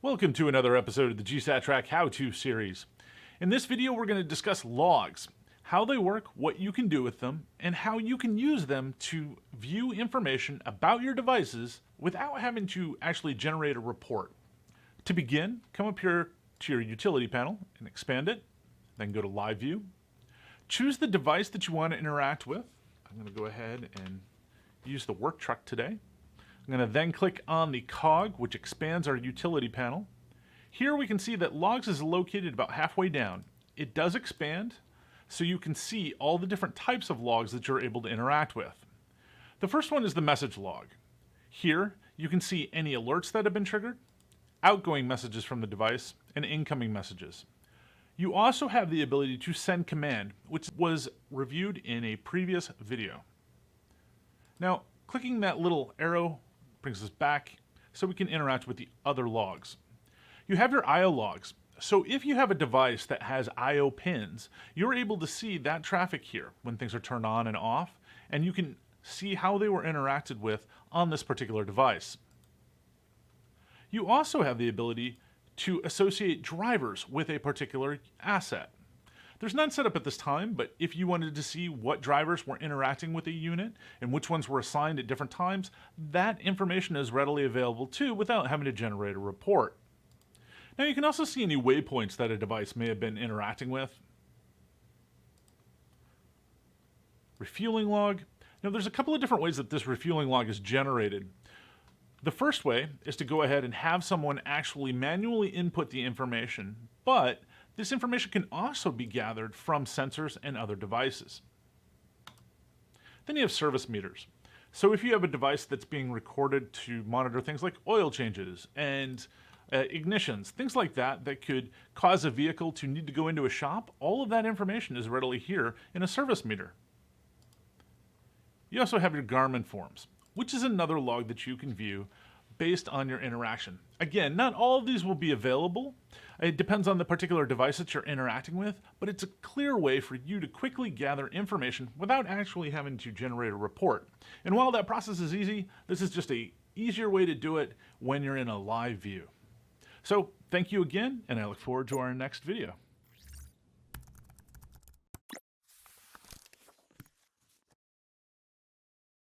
Welcome to another episode of the GSatTrack How-To series. In this video, we're going to discuss logs, how they work, what you can do with them, and how you can use them to view information about your devices without having to actually generate a report. To begin, come up here to your utility panel and expand it, then go to Live View. Choose the device that you want to interact with. I'm going to go ahead and use the work truck today. I'm going to then click on the cog, which expands our utility panel. Here we can see that logs is located about halfway down. It does expand, so you can see all the different types of logs that you're able to interact with. The first one is the message log. Here you can see any alerts that have been triggered, outgoing messages from the device, and incoming messages. You also have the ability to send command, which was reviewed in a previous video. Now, clicking that little arrow brings us back so we can interact with the other logs. You have your I/O logs. So if you have a device that has I/O pins, you're able to see that traffic here when things are turned on and off, and you can see how they were interacted with on this particular device. You also have the ability to associate drivers with a particular asset. There's none set up at this time, but if you wanted to see what drivers were interacting with a unit and which ones were assigned at different times, that information is readily available too without having to generate a report. Now you can also see any waypoints that a device may have been interacting with. Refueling log. Now there's a couple of different ways that this refueling log is generated. The first way is to go ahead and have someone actually manually input the information, but this information can also be gathered from sensors and other devices. Then you have service meters. So if you have a device that's being recorded to monitor things like oil changes and ignitions, things like that that could cause a vehicle to need to go into a shop, all of that information is readily here in a service meter. You also have your Garmin forms, which is another log that you can view based on your interaction. Again, not all of these will be available. It depends on the particular device that you're interacting with, but it's a clear way for you to quickly gather information without actually having to generate a report. And while that process is easy, this is just an easier way to do it when you're in a live view. So thank you again, and I look forward to our next video.